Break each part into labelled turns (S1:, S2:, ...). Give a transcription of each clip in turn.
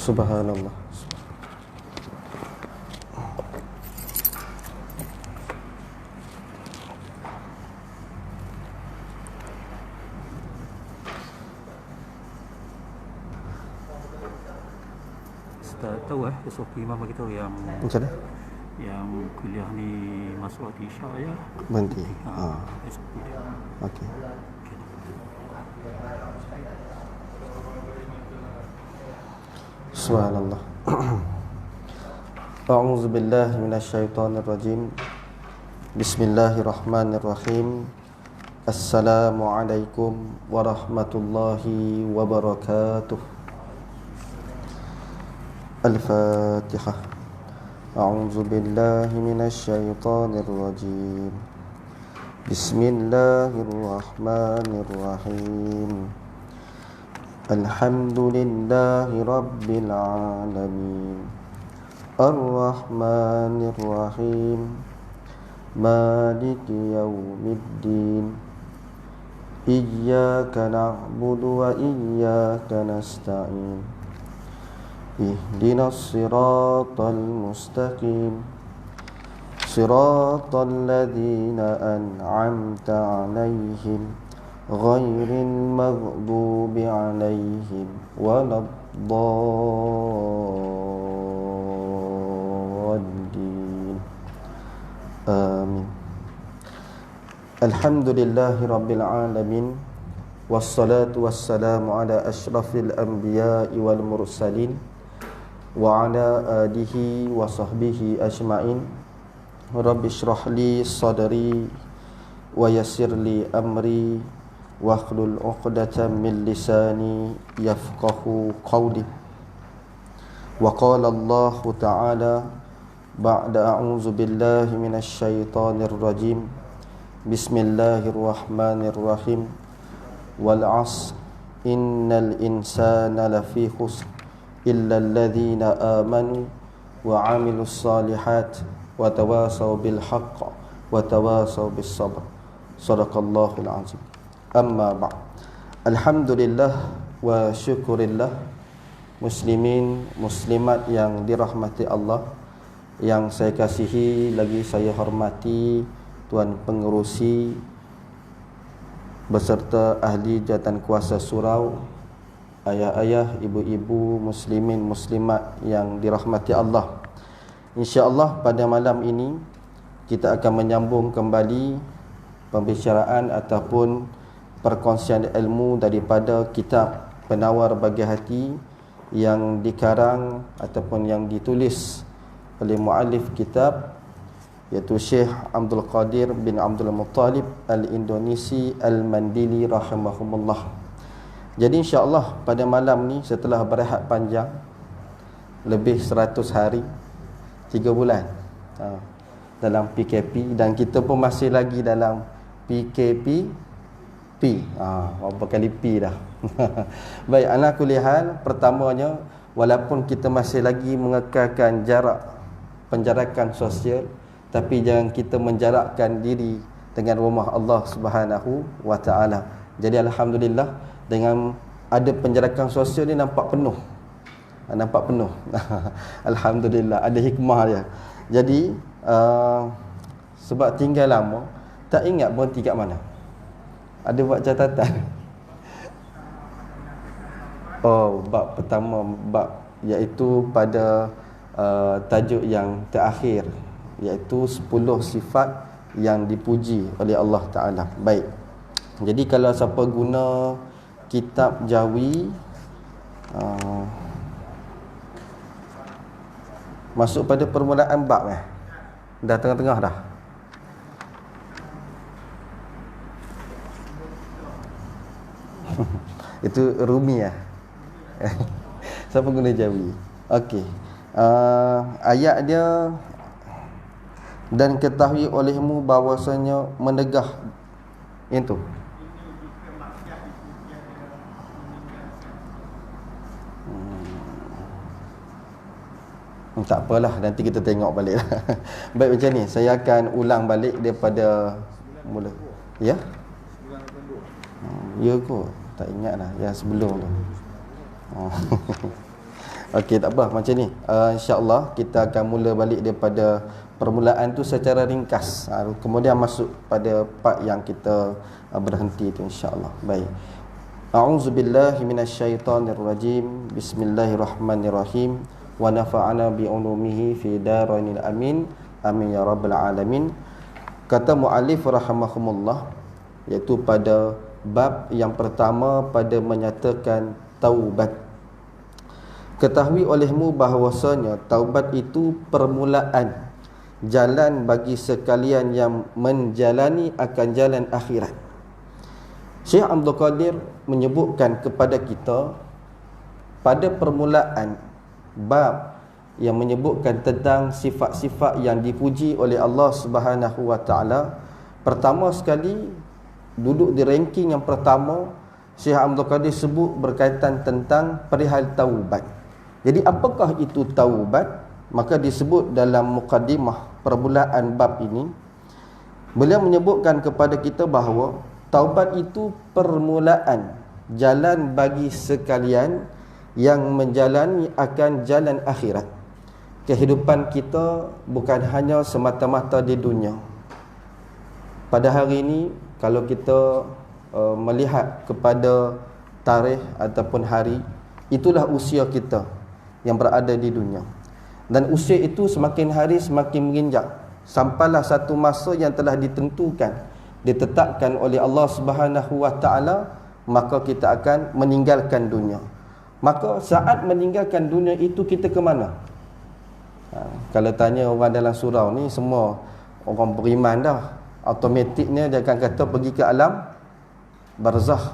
S1: Subhanallah.
S2: Ustaz tahu SOP Imam bagi tahu yang
S1: Macam mana?
S2: yang kuliah ni masuk waktu Isyak ya.
S1: Berhenti.
S2: SOP dia.
S1: Okey. Subhanallah. A'udzu billahi minasyaitonir rajim. Bismillahirrahmanirrahim. Assalamualaikum warahmatullahi wabarakatuh. Al-Fatihah. A'udzu billahi minasyaitonir rajim. Bismillahirrahmanirrahim. Alhamdulillahi rabbil alamin. Ar-Rahmanir Rahim. Maliki yaumiddin. Iyyaka na'budu wa iyyaka nasta'in. Ihdinas siratal mustaqim. Siratal ladzina an'amta 'alaihim ghairil maghdubi 'alaihim waladdallin. Amin. Alhamdulillahi rabbil alamin. Wassalatu wassalamu ala asyrafil anbiya'i wal mursalin wa ala alihi wa sahbihi ajma'in. Rabbi shrah li sadri wa yassir li amri wahlul 'uqdatam min lisani yafqahu qawli. Wa qala Allah ta'ala ba'da a'udzu billahi minasy syaithanir rajim. Bismillahirrahmanirrahim. Wal 'asr innal insana lafi khusr illa alladhina amanu wa 'amilus solihat wa tawasaw bil haqq wa tawasaw bis sabr. Shadaqallahul azim. Amma ba'd. Alhamdulillah wa syukurillah, muslimin muslimat yang dirahmati Allah, yang saya kasihi lagi saya hormati Tuan Pengerusi beserta ahli jawatan kuasa surau, ayah-ayah, ibu-ibu, muslimin muslimat yang dirahmati Allah. InsyaAllah pada malam ini kita akan menyambung kembali pembicaraan ataupun perkongsian ilmu daripada kitab Penawar Bagi Hati yang dikarang ataupun yang ditulis oleh muallif kitab, iaitu Syekh Abdul Qadir bin Abdul Muttalib Al-Indonesi Al-Mandili rahimahumullah. Jadi insya-Allah pada malam ni setelah berehat panjang lebih 100 hari, 3 bulan dalam PKP, dan kita pun masih lagi dalam PKP berapa kali P dah. Baik, ala kulli hal, pertamanya walaupun kita masih lagi mengekalkan jarak penjarakan sosial, tapi jangan kita menjarakkan diri dengan rumah Allah Subhanahu wa taala. Jadi alhamdulillah dengan ada penjarakan sosial ni nampak penuh. Alhamdulillah, ada hikmah dia. Jadi sebab tinggal lama tak ingat berhenti kat mana. Ada buat catatan. Bab pertama, bab iaitu pada tajuk yang terakhir, iaitu 10 sifat yang dipuji oleh Allah Ta'ala. Baik, jadi kalau siapa guna kitab Jawi, masuk pada permulaan bab dah tengah-tengah dah. Itu Rumi siapa guna Jawi? Okey. Ayat dia, dan ketahui olehmu bahawasanya menegah itu. Tak apalah, nanti kita tengok balik. Baik, macam ni, saya akan ulang balik daripada mula. Ya? Ya kot, tak ingat lah yang sebelum tu. Okey, tak apa macam ni. InsyaAllah kita akan mula balik daripada permulaan tu secara ringkas. Kemudian masuk pada part yang kita berhenti tu insyaAllah. Baik. A'udzubillahi minasyaitonirrajim. Bismillahirrahmanirrahim. Wa nafa'ana bi'ulumihi fi darainil amin. Amin ya rabbal alamin. Kata muallif rahimahumullah, iaitu pada bab yang pertama pada menyatakan taubat. Ketahui olehmu bahawasanya taubat itu permulaan jalan bagi sekalian yang menjalani akan jalan akhirat. Syekh Abdul Qadir menyebutkan kepada kita pada permulaan bab yang menyebutkan tentang sifat-sifat yang dipuji oleh Allah Subhanahu wa taala. Pertama sekali duduk di ranking yang pertama, Syekh Abdul Qadir sebut berkaitan tentang perihal taubat. Jadi apakah itu taubat? Maka disebut dalam mukadimah permulaan bab ini, beliau menyebutkan kepada kita bahawa taubat itu permulaan jalan bagi sekalian yang menjalani akan jalan akhirat. Kehidupan kita bukan hanya semata-mata di dunia. Pada hari ini kalau kita melihat kepada tarikh ataupun hari, itulah usia kita yang berada di dunia. Dan usia itu semakin hari semakin menginjak, sampailah satu masa yang telah ditentukan, ditetapkan oleh Allah Subhanahu wa taala, maka kita akan meninggalkan dunia. Maka saat meninggalkan dunia itu kita ke mana? Kalau tanya orang dalam surau ni, semua orang beriman dah, automatiknya dia akan kata pergi ke alam barzakh.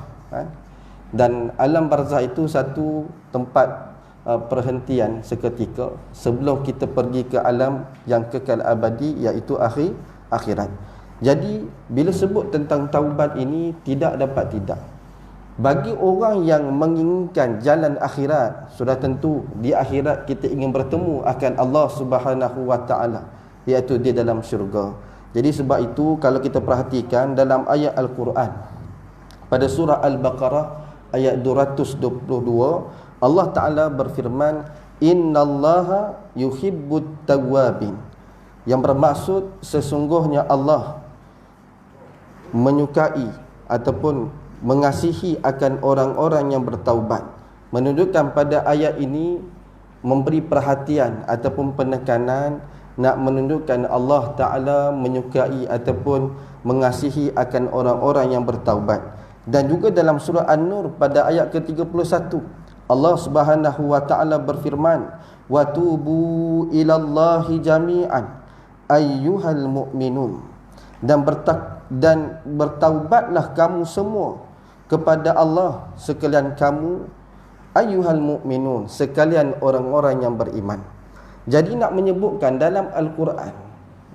S1: Dan alam barzakh itu satu tempat perhentian seketika sebelum kita pergi ke alam yang kekal abadi, iaitu akhirat. Jadi bila sebut tentang taubat ini, tidak dapat tidak, bagi orang yang menginginkan jalan akhirat, sudah tentu di akhirat kita ingin bertemu akan Allah Subhanahu wa taala, iaitu di dalam syurga. Jadi sebab itu kalau kita perhatikan dalam ayat Al-Quran pada surah Al-Baqarah ayat 222, Allah Ta'ala berfirman, innallaha yuhibbut tawwabin, yang bermaksud sesungguhnya Allah menyukai ataupun mengasihi akan orang-orang yang bertaubat. Menunjukkan pada ayat ini memberi perhatian ataupun penekanan, nak menunjukkan Allah Ta'ala menyukai ataupun mengasihi akan orang-orang yang bertaubat. Dan juga dalam surah An-Nur pada ayat ke-31, Allah Subhanahu wa taala berfirman, wa tubu ilallahi jami'an ayyuhal mu'minun, dan bertaubatlah kamu semua kepada Allah sekalian kamu, ayyuhal mu'minun, sekalian orang-orang yang beriman. Jadi nak menyebutkan dalam Al-Quran,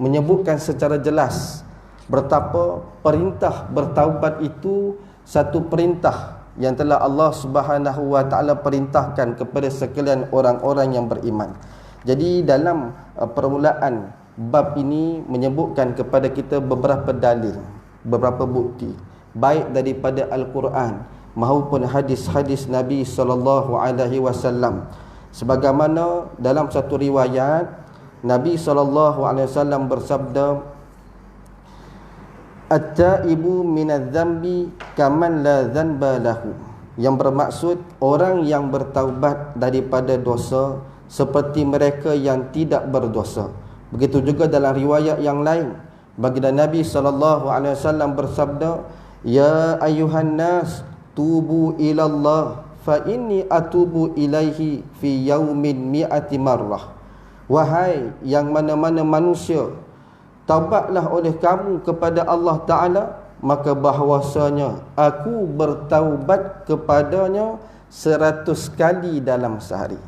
S1: menyebutkan secara jelas betapa perintah bertaubat itu satu perintah yang telah Allah Subhanahu wa taala perintahkan kepada sekalian orang-orang yang beriman. Jadi dalam permulaan bab ini menyebutkan kepada kita beberapa dalil, beberapa bukti, baik daripada Al-Quran maupun hadis-hadis Nabi sallallahu alaihi wasallam. Sebagaimana dalam satu riwayat Nabi sallallahu alaihi wasallam bersabda, at-taibu minadz-dzambi kaman la dzanba lahu, yang bermaksud orang yang bertaubat daripada dosa seperti mereka yang tidak berdosa. Begitu juga dalam riwayat yang lain, baginda Nabi sallallahu alaihi wasallam bersabda, ya ayyuhan nas tubu ilallah fa inni atubu ilaihi fi yaumin mi'ati marrah. Wahai yang mana-mana manusia, taubatlah oleh kamu kepada Allah Ta'ala, maka bahawasanya aku bertaubat kepadanya 100 kali dalam sehari.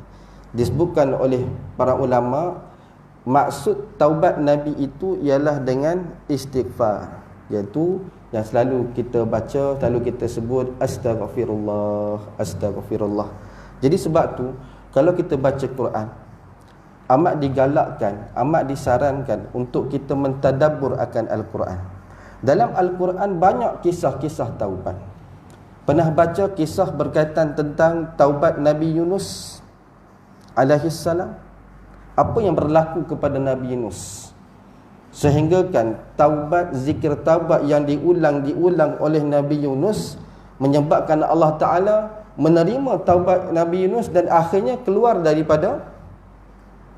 S1: Disebutkan oleh para ulama, maksud taubat Nabi itu ialah dengan istighfar, iaitu yang selalu kita baca, selalu kita sebut astaghfirullah, astaghfirullah. Jadi sebab tu kalau kita baca Quran, amat digalakkan, amat disarankan untuk kita mentadabbur akan Al-Quran. Dalam Al-Quran banyak kisah-kisah taubat. Pernah baca kisah berkaitan tentang taubat Nabi Yunus? alaihissalam, apa yang berlaku kepada Nabi Yunus, sehingga kan taubat, zikir taubat yang diulang-diulang oleh Nabi Yunus menyebabkan Allah Ta'ala menerima taubat Nabi Yunus dan akhirnya keluar daripada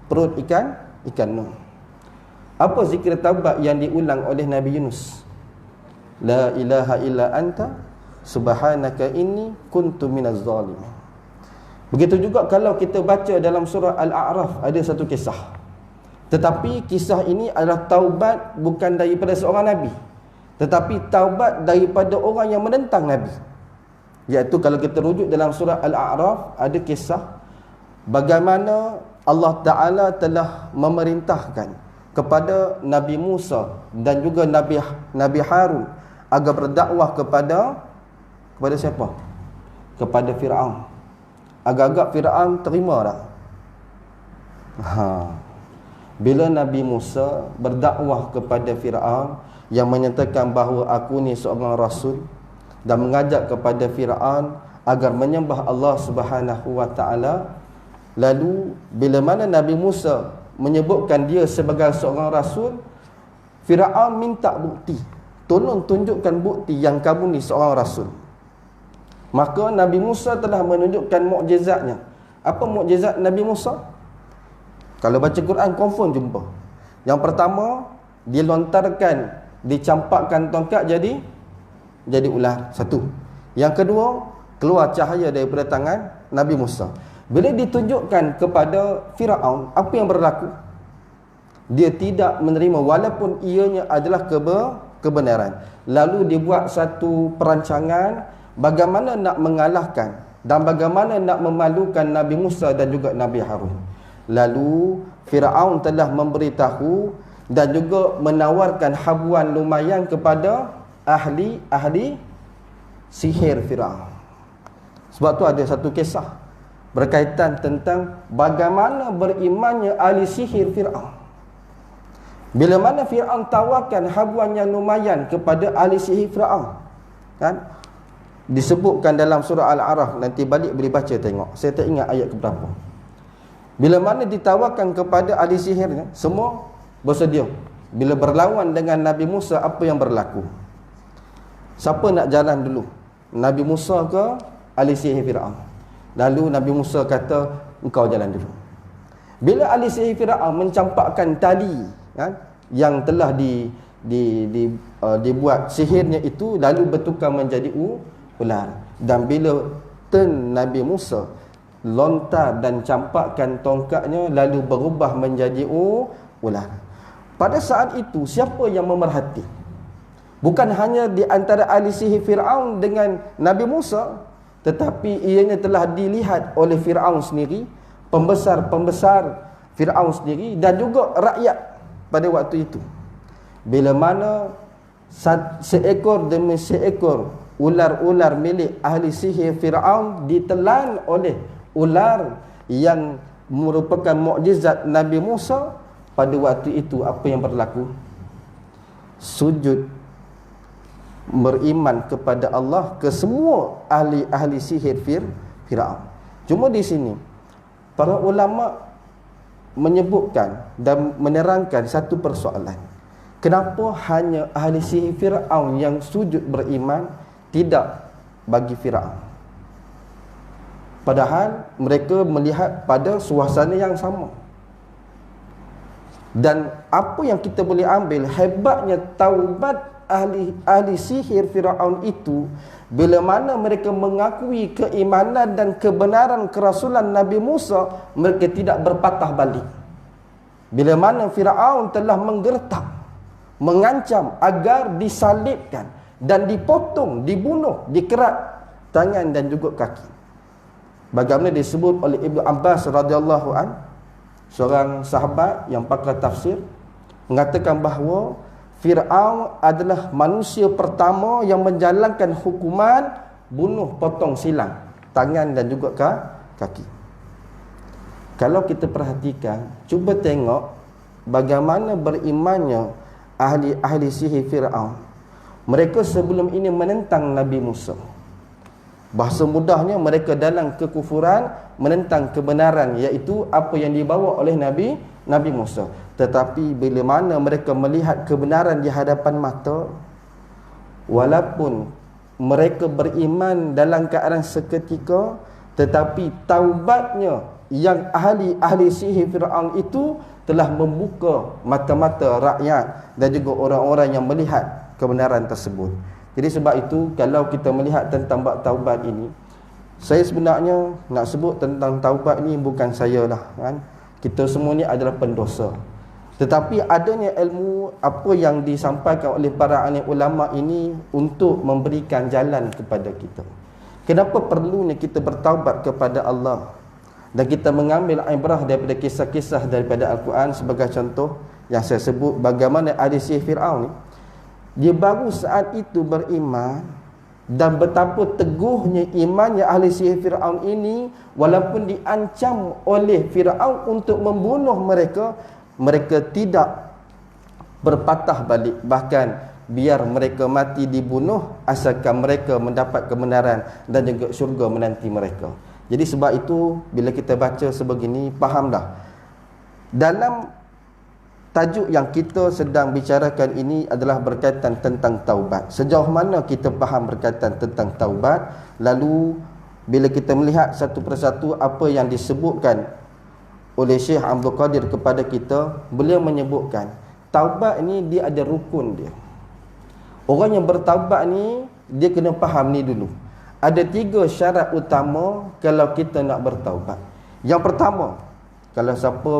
S1: perut ikan Nuh. Apa zikir taubat yang diulang oleh Nabi Yunus? La ilaha illa anta subhanaka inni kuntu minaz zalimin. Begitu juga kalau kita baca dalam surah Al-A'raf, ada satu kisah. Tetapi kisah ini adalah taubat bukan daripada seorang Nabi, tetapi taubat daripada orang yang menentang Nabi. Iaitu kalau kita rujuk dalam surah Al-A'raf, ada kisah bagaimana Allah Ta'ala telah memerintahkan kepada Nabi Musa dan juga Nabi Harun agar berdakwah kepada siapa? Kepada Fir'aun. Agak-agak Fir'aun terima tak? Bila Nabi Musa berdakwah kepada Fir'aun yang menyatakan bahawa aku ni seorang rasul dan mengajak kepada Fir'aun agar menyembah Allah Subhanahu wa ta'ala, lalu bila mana Nabi Musa menyebutkan dia sebagai seorang rasul, Fir'aun minta bukti, tolong tunjukkan bukti yang kamu ni seorang rasul. Maka Nabi Musa telah menunjukkan mukjizatnya. Apa mukjizat Nabi Musa? Kalau baca Quran confirm jumpa. Yang pertama, dilontarkan, dicampakkan tongkat jadi ular. Satu. Yang kedua, keluar cahaya daripada tangan Nabi Musa. Bila ditunjukkan kepada Fir'aun, apa yang berlaku? Dia tidak menerima walaupun ianya adalah kebenaran. Lalu dibuat satu perancangan bagaimana nak mengalahkan dan bagaimana nak memalukan Nabi Musa dan juga Nabi Harun. Lalu Fir'aun telah memberitahu dan juga menawarkan habuan lumayan kepada ahli sihir Fir'aun. Sebab tu ada satu kisah berkaitan tentang bagaimana berimannya ahli sihir Fir'aun. Bila mana Fir'aun tawarkan habuan yang lumayan kepada ahli sihir Fir'aun, kan? Disebutkan dalam surah Al-A'raf, nanti balik boleh baca tengok. Saya tak ingat ayat keberapa. Bila mana ditawarkan kepada ahli sihirnya, semua bersedia. Bila berlawan dengan Nabi Musa, apa yang berlaku? Siapa nak jalan dulu? Nabi Musa ke ahli sihir Fir'aun? Lalu Nabi Musa kata, engkau jalan dulu. Bila ahli sihir Fir'aun mencampakkan tali, kan, yang telah dibuat sihirnya itu, lalu bertukar menjadi ular. Dan bila turn Nabi Musa lontar dan campakkan tongkatnya, lalu berubah menjadi ular. Pada saat itu, siapa yang memerhati? Bukan hanya di antara ahli sihir Fir'aun dengan Nabi Musa, tetapi ianya telah dilihat oleh Fir'aun sendiri, pembesar-pembesar Fir'aun sendiri, dan juga rakyat pada waktu itu. Bila mana seekor demi seekor ular-ular milik ahli sihir Fir'aun ditelan oleh ular yang merupakan mukjizat Nabi Musa, pada waktu itu apa yang berlaku? Sujud beriman kepada Allah ke semua ahli sihir Fir'aun. Cuma di sini para ulama menyebutkan dan menerangkan satu persoalan. Kenapa hanya ahli sihir Fir'aun yang sujud beriman, tidak bagi Fir'aun? Padahal mereka melihat pada suasana yang sama. Dan apa yang kita boleh ambil, hebatnya taubat ahli sihir Fir'aun itu, bila mana mereka mengakui keimanan dan kebenaran kerasulan Nabi Musa, mereka tidak berpatah balik. Bila mana Fir'aun telah menggertak, mengancam agar disalibkan dan dipotong, dibunuh, dikerat tangan dan juga kaki. Bagaimana disebut oleh Ibnu Abbas radhiyallahu an, seorang sahabat yang pakar tafsir, mengatakan bahawa Fir'aun adalah manusia pertama yang menjalankan hukuman bunuh potong silang tangan dan juga kaki. Kalau kita perhatikan, cuba tengok bagaimana berimannya ahli sihir Fir'aun. Mereka sebelum ini menentang Nabi Musa. Bahasa mudahnya, mereka dalam kekufuran, menentang kebenaran, iaitu apa yang dibawa oleh Nabi Musa. Tetapi bila mana mereka melihat kebenaran di hadapan mata, walaupun mereka beriman dalam keadaan seketika, tetapi taubatnya yang ahli sihir Fir'aun itu telah membuka mata-mata rakyat dan juga orang-orang yang melihat kebenaran tersebut. Jadi sebab itu, kalau kita melihat tentang bab taubat ini, saya sebenarnya nak sebut tentang taubat ni bukan saya lah, kan? Kita semua ni adalah pendosa. Tetapi adanya ilmu apa yang disampaikan oleh para alim ulama ini untuk memberikan jalan kepada kita. Kenapa perlunya kita bertaubat kepada Allah dan kita mengambil ibrah daripada kisah-kisah daripada Al-Quran. Sebagai contoh yang saya sebut, bagaimana ahli sihir Fir'aun ni, dia baru saat itu beriman, dan betapa teguhnya imannya ahli sihir Fir'aun ini, walaupun diancam oleh Fir'aun untuk membunuh mereka, mereka tidak berpatah balik. Bahkan biar mereka mati dibunuh, asalkan mereka mendapat kebenaran dan juga syurga menanti mereka. Jadi sebab itu, bila kita baca sebegini, fahamlah dalam tajuk yang kita sedang bicarakan ini adalah berkaitan tentang taubat. Sejauh mana kita faham berkaitan tentang taubat, lalu bila kita melihat satu persatu apa yang disebutkan oleh Syekh Abdul Qadir kepada kita, beliau menyebutkan taubat ni dia ada rukun dia. Orang yang bertaubat ni, dia kena faham ni dulu. Ada 3 syarat utama kalau kita nak bertaubat. Yang pertama, kalau siapa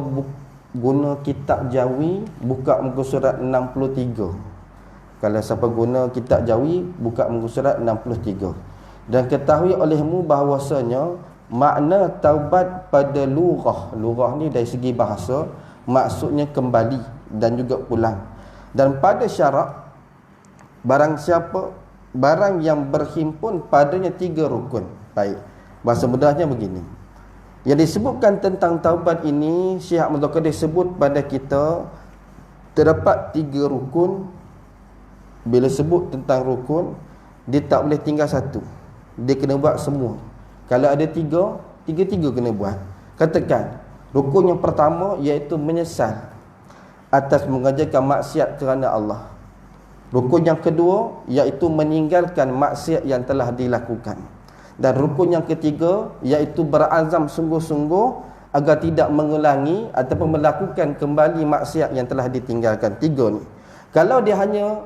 S1: guna kitab Jawi, buka muka surat 63. Kalau siapa guna kitab Jawi, buka muka surat 63. Dan ketahui olehmu bahawasanya makna taubat pada lurah ni dari segi bahasa, maksudnya kembali dan juga pulang. Dan pada syarak, barang yang berhimpun padanya 3 rukun. Baik, bahasa mudahnya begini. Yang disebutkan tentang taubat ini, Syekh Abdul Qadir sebut pada kita, terdapat 3 rukun. Bila sebut tentang rukun, dia tak boleh tinggal satu, dia kena buat semua. Kalau ada 3, 3 kena buat. Katakan, rukun yang pertama iaitu menyesal atas mengerjakan maksiat kerana Allah. Rukun yang kedua iaitu meninggalkan maksiat yang telah dilakukan. Dan rukun yang ketiga iaitu berazam sungguh-sungguh agar tidak mengulangi ataupun melakukan kembali maksiat yang telah ditinggalkan. 3 ni. Kalau dia hanya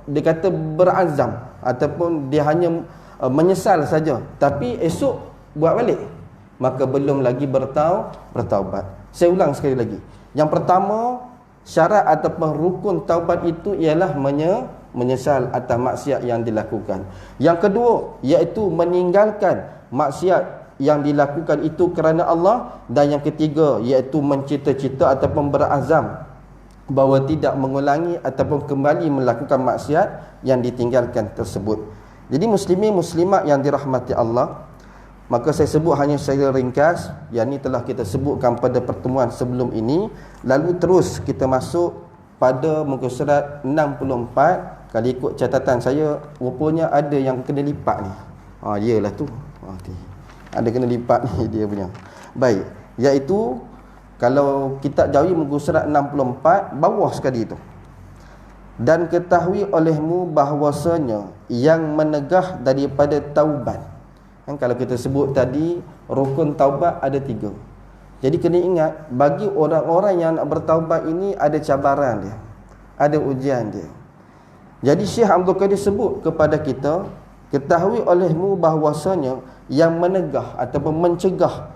S1: dia kata berazam ataupun dia hanya menyesal saja, tapi esok buat balik, maka belum lagi bertaubat. Saya ulang sekali lagi. Yang pertama, syarat ataupun rukun taubat itu ialah menyesal atas maksiat yang dilakukan. Yang kedua, iaitu meninggalkan maksiat yang dilakukan itu kerana Allah. Dan yang ketiga, iaitu mencita-cita ataupun berazam bahawa tidak mengulangi ataupun kembali melakukan maksiat yang ditinggalkan tersebut. Jadi muslimin muslimat yang dirahmati Allah, maka saya sebut hanya secara ringkas. Yang ini telah kita sebutkan pada pertemuan sebelum ini. Lalu terus kita masuk pada muka surat 64. Kalau ikut catatan saya, rupanya ada yang kena lipat ni. Iyalah tu. Ada kena lipat ni dia punya. Baik, iaitu kalau kitab Jawi muka surat 64, bawah sekali tu. Dan ketahui olehmu bahawasanya yang menegah daripada taubat. Kan kalau kita sebut tadi, rukun taubat ada 3. Jadi kena ingat, bagi orang-orang yang nak bertaubat ini ada cabaran dia, ada ujian dia. Jadi Syekh Abdul Qadir sebut kepada kita, ketahui olehmu bahawasanya yang menegah ataupun mencegah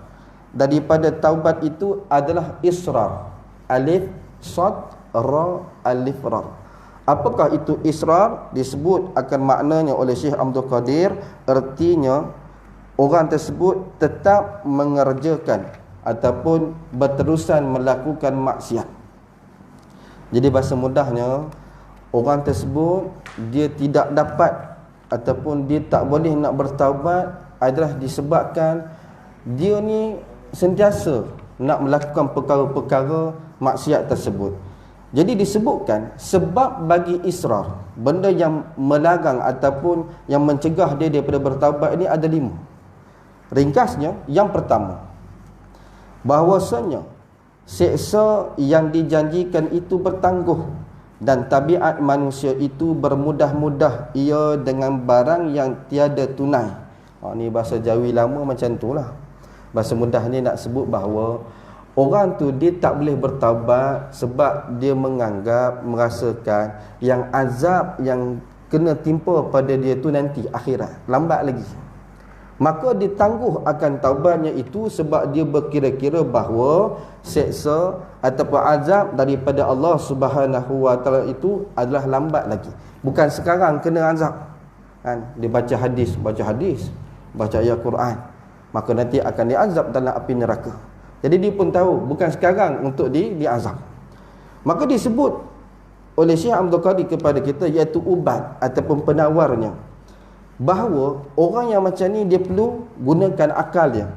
S1: daripada taubat itu adalah israr. Alif, sad, ra, alif, ra. Apakah itu israr? Disebut akan maknanya oleh Syekh Abdul Qadir, artinya orang tersebut tetap mengerjakan ataupun berterusan melakukan maksiat. Jadi bahasa mudahnya, orang tersebut dia tidak dapat ataupun dia tak boleh nak bertaubat adalah disebabkan dia ni sentiasa nak melakukan perkara-perkara maksiat tersebut. Jadi disebutkan sebab bagi israr, benda yang melarang ataupun yang mencegah dia daripada bertaubat ini ada 5. Ringkasnya, yang pertama, bahwasanya seksa yang dijanjikan itu bertangguh dan tabiat manusia itu bermudah-mudah ia dengan barang yang tiada tunai. Ni bahasa Jawi lama macam itulah. Bahasa mudah ni nak sebut bahawa orang tu dia tak boleh bertaubat sebab dia menganggap, merasakan yang azab yang kena timpa pada dia tu nanti akhirat, lambat lagi. Maka ditangguh akan taubatnya itu sebab dia berkira-kira bahawa seksa ataupun azab daripada Allah Subhanahu Wa Taala itu adalah lambat lagi. Bukan sekarang kena azab. Kan? Dia baca hadis, baca ayat Quran, maka nanti akan diazab dalam api neraka. Jadi dia pun tahu bukan sekarang untuk diazab. Maka disebut oleh Syekh Abdul Qadir kepada kita, iaitu ubat ataupun penawarnya, bahawa orang yang macam ni dia perlu gunakan akal dia,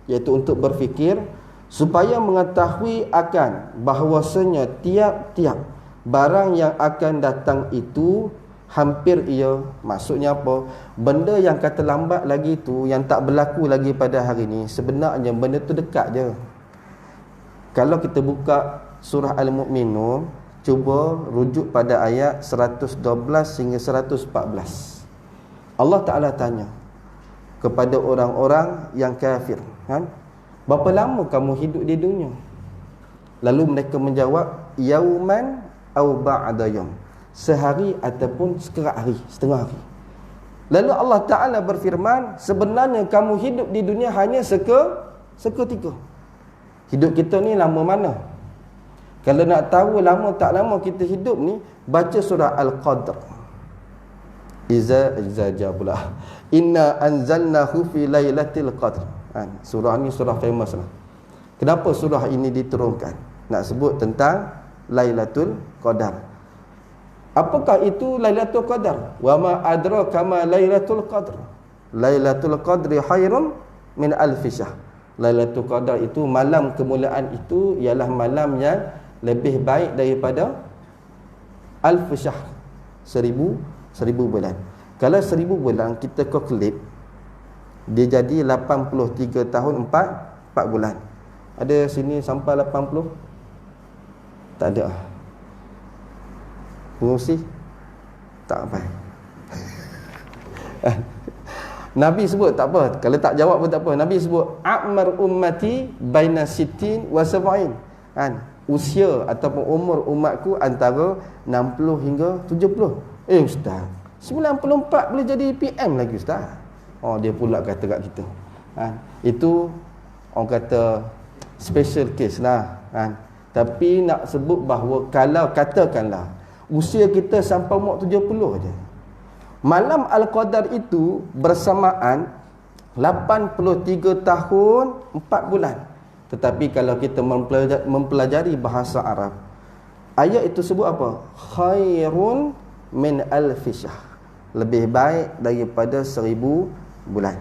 S1: iaitu untuk berfikir supaya mengetahui akan bahawasanya tiap-tiap barang yang akan datang itu hampir ia, maksudnya apa, benda yang kata lambat lagi tu, yang tak berlaku lagi pada hari ni, sebenarnya benda tu dekat je. Kalau kita buka surah Al-Mu'minun, cuba rujuk pada ayat 112 hingga 114. Allah Ta'ala tanya kepada orang-orang yang kafir, kan? Berapa lama kamu hidup di dunia? Lalu mereka menjawab, yauman au ba'da yaum, sehari ataupun sekerat hari, setengah hari. Lalu Allah Ta'ala berfirman, sebenarnya kamu hidup di dunia hanya seketika. Hidup kita ni lama mana? Kalau nak tahu lama tak lama kita hidup ni, baca surah Al-Qadr. Iza pula. Inna anzalnahu fi lailatul qadr. Surah ni surah famous lah. Kenapa surah ini diturunkan? Nak sebut tentang Lailatul Qadar. Apakah itu Lailatul Qadar? Wa ma adraka ma Lailatul Qadr. Lailatul Qadri khairun min alf syahr. Lailatul Qadar itu, malam kemuliaan itu ialah malam yang lebih baik daripada alf syahr, 1000 bulan. Kalau 1000 bulan kita calculate, dia jadi 83 tahun 4 bulan. Ada sini sampai 80? Tak ada. Pengurusi? Tak apa. Nabi sebut tak apa. Kalau tak jawab pun tak apa. Nabi sebut a'mar ummati baina sittin wa sab'in. Usia ataupun umur umatku antara 60 hingga 70. Ustaz, 94 boleh jadi PM lagi ustaz. Dia pula kata kat kita. Itu orang kata special case lah. Tapi nak sebut bahawa kalau katakanlah usia kita sampai umur 70 je, malam Al-Qadar itu bersamaan 83 tahun 4 bulan. Tetapi kalau kita mempelajari bahasa Arab, ayat itu sebut apa? Khairun min alfi syahr, lebih baik daripada 1000 bulan.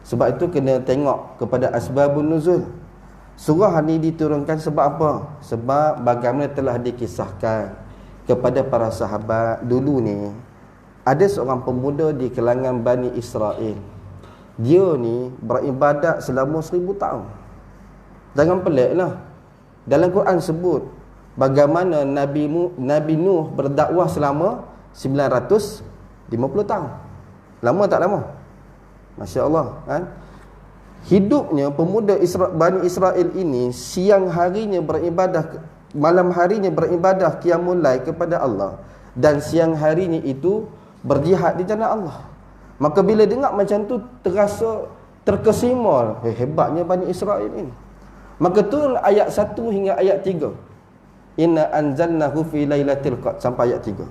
S1: Sebab itu kena tengok kepada asbabun nuzul. Surah ni diturunkan sebab apa? Sebab bagaimana telah dikisahkan kepada para sahabat dulu ni, ada seorang pemuda di kalangan Bani Israel. Dia ni beribadat selama 1000 tahun. Jangan pelik lah. Dalam Quran sebut bagaimana Nabi Nuh berdakwah selama 950 tahun. Lama tak lama? Masya Allah, kan? Hidupnya pemuda Bani Israel ini, siang harinya beribadah, malam harinya beribadah qiyamul lail kepada Allah, dan siang harinya itu berjihad di jalan Allah. Maka bila dengar macam tu, terasa terkesima, hebatnya Bani Israel ini. Maka turun ayat 1 hingga ayat 3. Inna anzalnahu fi lailatul qadr, sampai ayat 3.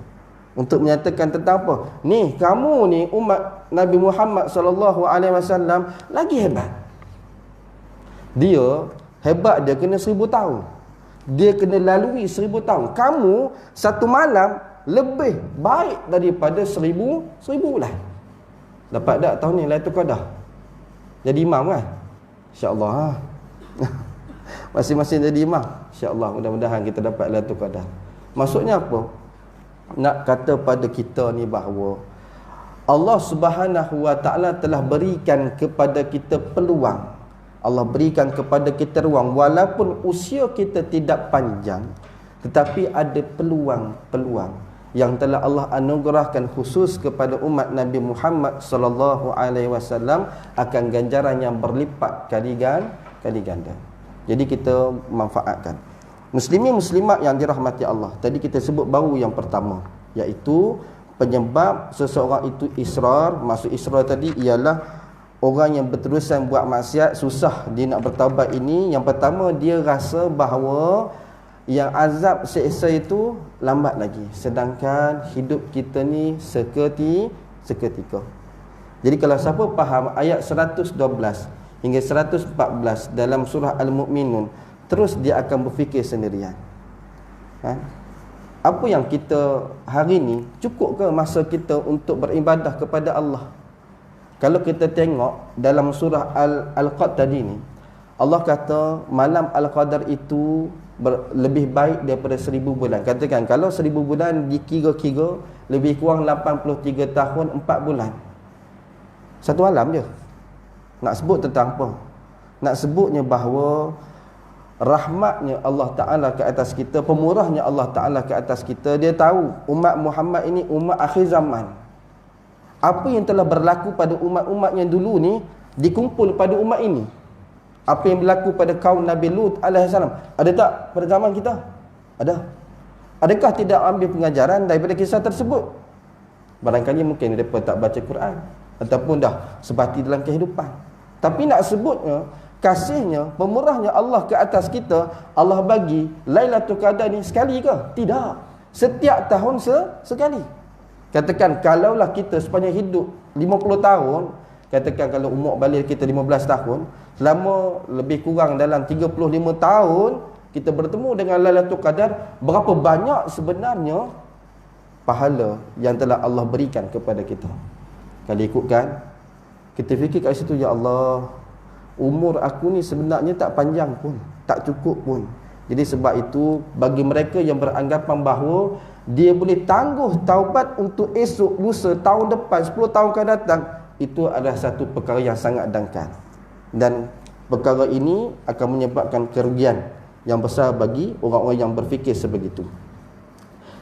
S1: Untuk menyatakan tentang apa? Ni kamu ni umat Nabi Muhammad sallallahu alaihi wasallam lagi hebat. Dia hebat, dia kena 1000 tahun. Dia kena lalui 1000 tahun. Kamu satu malam lebih baik daripada 1000 bulan. Dapat tak tahun ni Lailatul Qadar? Jadi imam kan? Insya-Allah. Masing-masing jadi imam. Insya-Allah, mudah-mudahan kita dapat Lailatul Qadar. Maksudnya apa? Nak kata pada kita ni bahawa Allah Subhanahu wa taala telah berikan kepada kita peluang. Allah berikan kepada kita ruang, walaupun usia kita tidak panjang, tetapi ada peluang-peluang yang telah Allah anugerahkan khusus kepada umat Nabi Muhammad sallallahu alaihi wasallam, akan ganjaran yang berlipat kali ganda. Jadi kita manfaatkan. Muslimin muslimat yang dirahmati Allah, tadi kita sebut baru yang pertama, iaitu penyebab seseorang itu israr. Maksud israr tadi ialah orang yang berterusan buat maksiat, susah dia nak bertaubat ini. Yang pertama, dia rasa bahawa yang azab seksa itu lambat lagi, sedangkan hidup kita ni seketika. Jadi kalau siapa faham ayat 112 hingga 114 dalam surah Al-Mu'minun, terus dia akan berfikir sendirian. Apa yang kita hari ni, cukup ke masa kita untuk beribadah kepada Allah? Kalau kita tengok dalam surah Al-Qadr tadi ni, Allah kata malam Al-Qadar itu lebih baik daripada 1000 bulan. Katakan kalau 1000 bulan dikira-kira, lebih kurang 83 tahun 4 bulan. Satu malam je. Nak sebut tentang apa? Nak sebutnya bahawa rahmatnya Allah Ta'ala ke atas kita, pemurahnya Allah Ta'ala ke atas kita. Dia tahu umat Muhammad ini umat akhir zaman. Apa yang telah berlaku pada umat-umat yang dulu ni dikumpul pada umat ini. Apa yang berlaku pada kaum Nabi Lut alaihissalam, ada tak pada zaman kita? Ada. Adakah tidak ambil pengajaran daripada kisah tersebut? Barangkali mungkin mereka tak baca Quran ataupun dah sebati dalam kehidupan. Tapi nak sebutnya kasihnya, pemurahnya Allah ke atas kita, Allah bagi Lailatul Qadar ni sekali ke? Tidak. Setiap tahun sekali. Katakan kalaulah kita sepanjang hidup 50 tahun, katakan kalau umur balik kita 15 tahun, selama lebih kurang dalam 35 tahun kita bertemu dengan Lailatul Qadar, berapa banyak sebenarnya pahala yang telah Allah berikan kepada kita. Kalau ikutkan, kita fikir kat situ, ya Allah, umur aku ni sebenarnya tak panjang pun, tak cukup pun. Jadi sebab itu, bagi mereka yang beranggapan bahawa dia boleh tangguh taubat untuk esok, lusa, tahun depan, 10 tahun akan datang, itu adalah satu perkara yang sangat dangkal. Dan perkara ini akan menyebabkan kerugian yang besar bagi orang-orang yang berfikir sebegitu.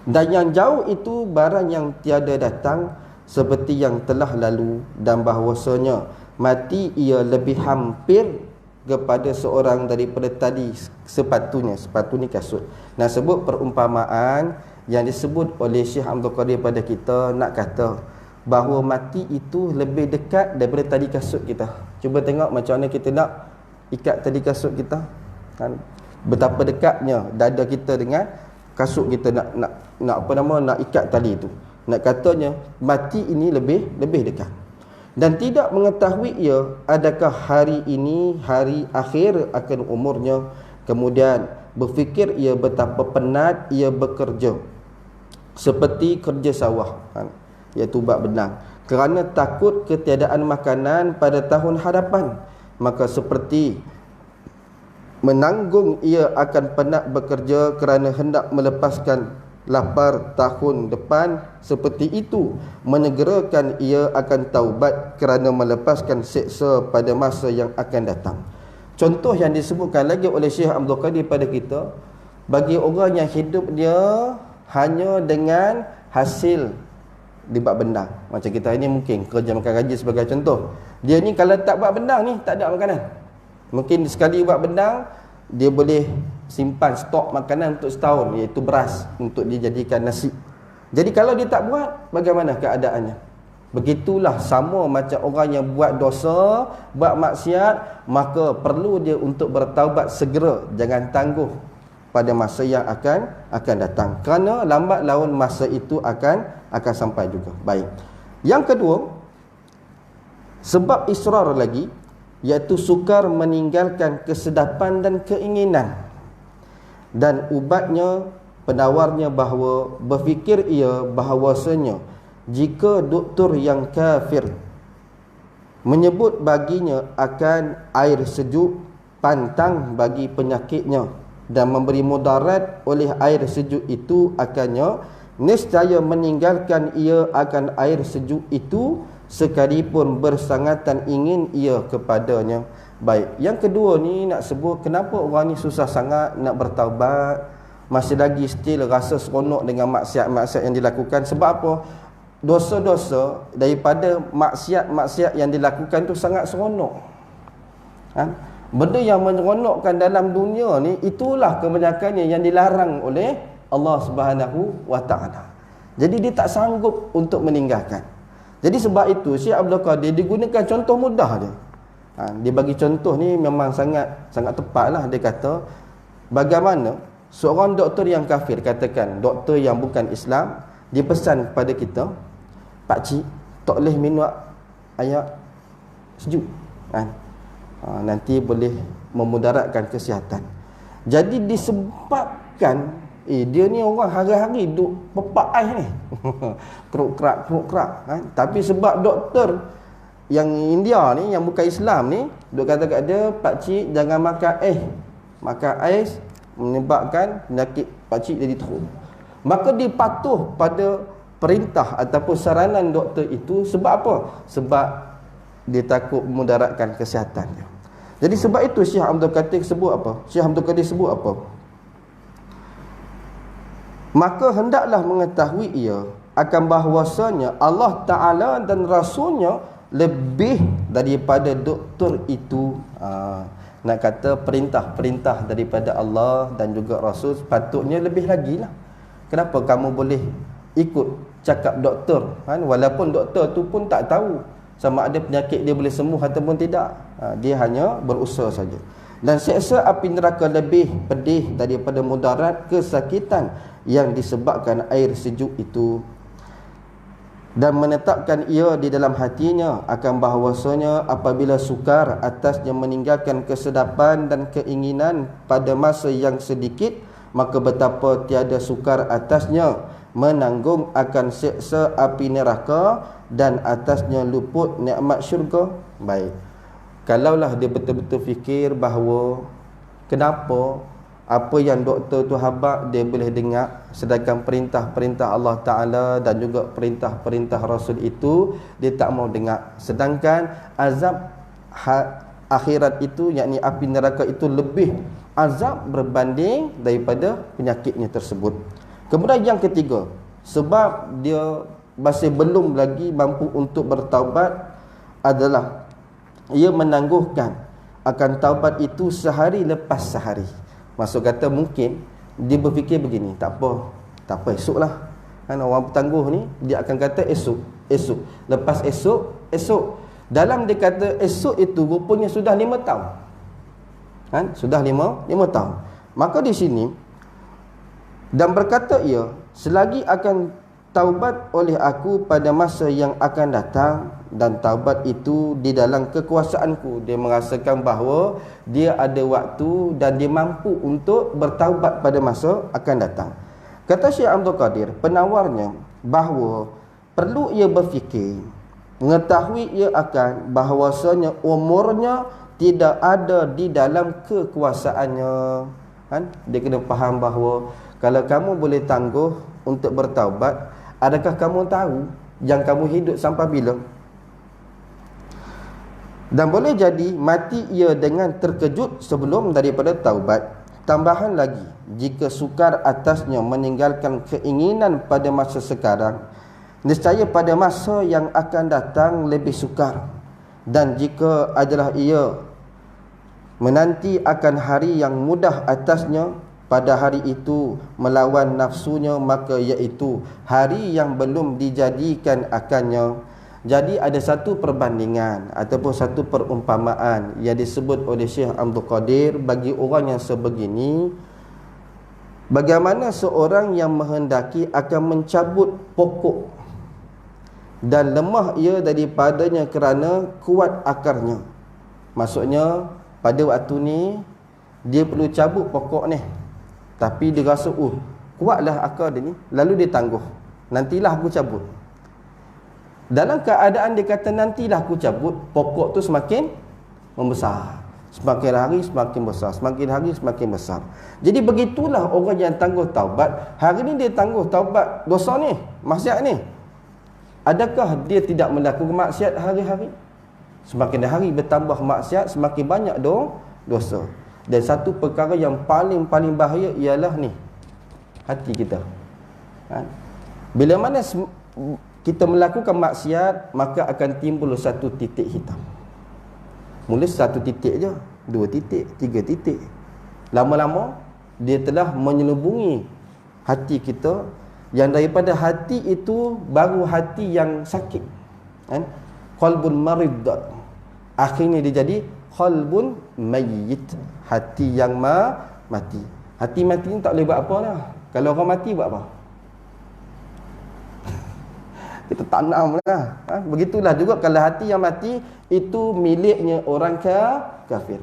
S1: Dan yang jauh itu barang yang tiada datang, seperti yang telah lalu, dan bahawasanya mati ia lebih hampir kepada seorang daripada tadi sepatunya. Sepatu ni kasut. Nah, sebut perumpamaan yang disebut oleh Syekh Abdul Qadir pada kita, nak kata bahawa mati itu lebih dekat daripada tali kasut kita. Cuba tengok macam mana kita nak ikat tali kasut kita, kan? Betapa dekatnya dada kita dengan kasut kita, nak ikat tali itu. Nak katanya mati ini lebih dekat. Dan tidak mengetahui ia adakah hari ini hari akhir akan umurnya. Kemudian berfikir ia betapa penat ia bekerja, seperti kerja sawah, kan? Iaitu bak benang, kerana takut ketiadaan makanan pada tahun hadapan. Maka seperti menanggung ia akan penat bekerja kerana hendak melepaskan lapar tahun depan. Seperti itu menyegerakan ia akan taubat kerana melepaskan seksa pada masa yang akan datang. Contoh yang disebutkan lagi oleh Syekh Abdul Qadir pada kita, bagi orang yang hidup dia hanya dengan hasil di bak bendang. Macam kita ini mungkin kerja makan gaji sebagai contoh. Dia ni kalau tak buat bendang ni, tak ada makanan. Mungkin sekali buat bendang, dia boleh simpan stok makanan untuk setahun, iaitu beras, untuk dijadikan nasi. Jadi kalau dia tak buat, bagaimana keadaannya? Begitulah sama macam orang yang buat dosa, buat maksiat, maka perlu dia untuk bertaubat segera, jangan tangguh pada masa yang akan datang, kerana lambat laun masa itu akan sampai juga. Baik. Yang kedua, sebab israr lagi, iaitu sukar meninggalkan kesedapan dan keinginan. Dan ubatnya, penawarnya bahawa berfikir ia bahawasanya jika doktor yang kafir menyebut baginya akan air sejuk pantang bagi penyakitnya, dan memberi mudarat oleh air sejuk itu akannya, nescaya meninggalkan ia akan air sejuk itu sekalipun bersangatan ingin ia kepadanya. Baik, yang kedua ni nak sebut kenapa orang ni susah sangat nak bertaubat, masih lagi still rasa seronok dengan maksiat-maksiat yang dilakukan. Sebab apa? Dosa-dosa daripada maksiat-maksiat yang dilakukan tu sangat seronok. Benda yang menyeronokkan dalam dunia ni, itulah kebanyakannya yang dilarang oleh Allah Subhanahu wa taala. Jadi dia tak sanggup untuk meninggalkan. Jadi sebab itu Syekh Abdul Qadir digunakan contoh mudah dia. Dia bagi contoh ni memang sangat tepatlah. Dia kata bagaimana seorang doktor yang kafir, katakan doktor yang bukan Islam, dia pesan kepada kita, pak cik tak boleh minum air sejuk, nanti boleh memudaratkan kesihatan. Jadi disebabkan dia ni orang hari-hari duk pepak ais ni keruk-kerak tapi sebab doktor yang India ni, yang bukan Islam ni, duk kata kat dia, pak cik jangan makan ais menyebabkan penyakit pak cik jadi teruk. Maka dia patuh pada perintah ataupun saranan doktor itu. Sebab apa? Sebab dia takut memudaratkan kesihatan dia. Jadi sebab itu Syekh Abdul Qadir sebut apa? Syekh Abdul Qadir sebut apa? Maka hendaklah mengetahui ia akan bahawasanya Allah Ta'ala dan Rasulnya lebih daripada doktor itu. Nak kata perintah-perintah daripada Allah dan juga Rasul sepatutnya lebih lagi lah. Kenapa kamu boleh ikut cakap doktor, walaupun doktor tu pun tak tahu sama ada penyakit dia boleh sembuh ataupun tidak. Dia hanya berusaha saja. Dan seksa api neraka lebih pedih daripada mudarat kesakitan yang disebabkan air sejuk itu, dan menetapkan ia di dalam hatinya akan bahawasanya apabila sukar atasnya meninggalkan kesedapan dan keinginan pada masa yang sedikit, maka betapa tiada sukar atasnya menanggung akan seksa api neraka dan atasnya luput nikmat syurga. Baik, kalaulah dia betul-betul fikir bahawa kenapa apa yang doktor tu habaq dia boleh dengar, sedangkan perintah-perintah Allah Ta'ala dan juga perintah-perintah Rasul itu dia tak mau dengar. Sedangkan azab akhirat itu, yakni api neraka itu lebih azab berbanding daripada penyakitnya tersebut. Kemudian yang ketiga, sebab dia masih belum lagi mampu untuk bertaubat adalah ia menangguhkan akan taubat itu sehari lepas sehari. Maksud kata mungkin dia berfikir begini, tak apa esoklah. Orang bertangguh ni dia akan kata esok, lepas esok. Dalam dia kata esok itu rupanya sudah 5 tahun. Sudah 5 tahun. Maka di sini, dan berkata ia, selagi akan taubat oleh aku pada masa yang akan datang, dan taubat itu di dalam kekuasaanku. Dia merasakan bahawa dia ada waktu dan dia mampu untuk bertaubat pada masa akan datang. Kata Syekh Abdul Qadir, penawarnya bahawa perlu ia berfikir, mengetahui ia akan bahawasanya umurnya tidak ada di dalam kekuasaannya. Dia kena faham bahawa kalau kamu boleh tangguh untuk bertaubat, adakah kamu tahu yang kamu hidup sampai bila? Dan boleh jadi mati ia dengan terkejut sebelum daripada taubat. Tambahan lagi, jika sukar atasnya meninggalkan keinginan pada masa sekarang, nescaya pada masa yang akan datang lebih sukar. Dan jika adalah ia menanti akan hari yang mudah atasnya, pada hari itu melawan nafsunya, maka iaitu hari yang belum dijadikan akannya. Jadi ada satu perbandingan ataupun satu perumpamaan yang disebut oleh Syekh Abdul Qadir bagi orang yang sebegini. Bagaimana seorang yang menghendaki akan mencabut pokok dan lemah ia daripadanya kerana kuat akarnya. Maksudnya pada waktu ni dia perlu cabut pokok ni, tapi dia rasa kuatlah akar dia ni, lalu dia tangguh, nantilah aku cabut. Dalam keadaan dia kata nantilah aku cabut, pokok tu semakin membesar, Semakin hari semakin besar, semakin hari semakin besar. Jadi begitulah orang yang tangguh taubat. Hari ni dia tangguh taubat dosa ni, maksiat ni. Adakah dia tidak melakukan maksiat hari-hari? Semakin hari bertambah maksiat, semakin banyak dosa. Dan satu perkara yang paling bahaya ialah ni, hati kita. Bila mana kita melakukan maksiat, maka akan timbul satu titik hitam. Mula satu titik je, 2 titik, 3 titik. Lama-lama dia telah menyelubungi hati kita, yang daripada hati itu baru hati yang sakit. Qalbun marid. Akhirnya dia jadi qalbun mayyit, hati yang mati. Hati mati ni tak boleh buat apa dah. Kalau orang mati buat apa? Kita tanam lah. Begitulah juga kalau hati yang mati itu miliknya orang kafir.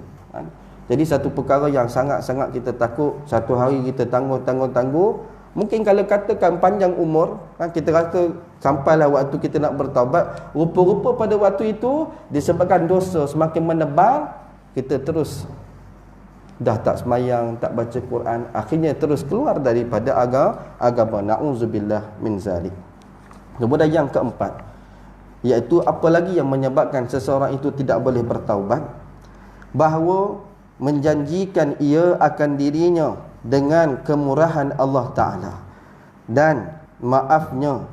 S1: Jadi satu perkara yang sangat-sangat kita takut, satu hari kita tangguh. Mungkin kalau katakan panjang umur, kita rasa sampailah waktu kita nak bertaubat, rupa-rupa pada waktu itu disebabkan dosa semakin menebal, kita terus dah tak semayang, tak baca Quran, akhirnya terus keluar daripada agama. Na'udzubillah min zalik. Kemudian yang keempat, iaitu apa lagi yang menyebabkan seseorang itu tidak boleh bertaubat? Bahawa menjanjikan ia akan dirinya dengan kemurahan Allah Ta'ala dan maafnya,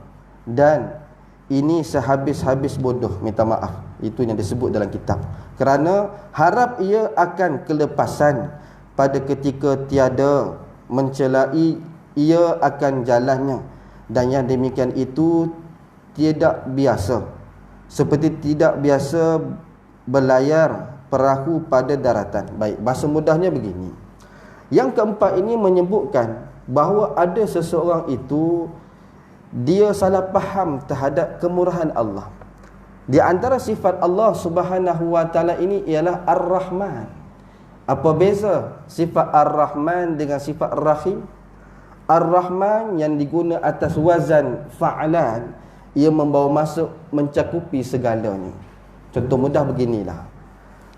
S1: dan ini sehabis-habis bodoh, minta maaf. Itu yang disebut dalam kitab. Kerana harap ia akan kelepasan pada ketika tiada mencelai ia akan jalannya, dan yang demikian itu tidak biasa, seperti tidak biasa berlayar perahu pada daratan. Baik, bahasa mudahnya begini. Yang keempat ini menyebutkan bahawa ada seseorang itu dia salah faham terhadap kemurahan Allah. Di antara sifat Allah Subhanahu wa taala ini ialah Ar-Rahman. Apa beza sifat Ar-Rahman dengan sifat Ar-Rahim? Ar-Rahman yang diguna atas wazan fa'alan, ia membawa masuk mencakupi segalanya. Contoh mudah beginilah.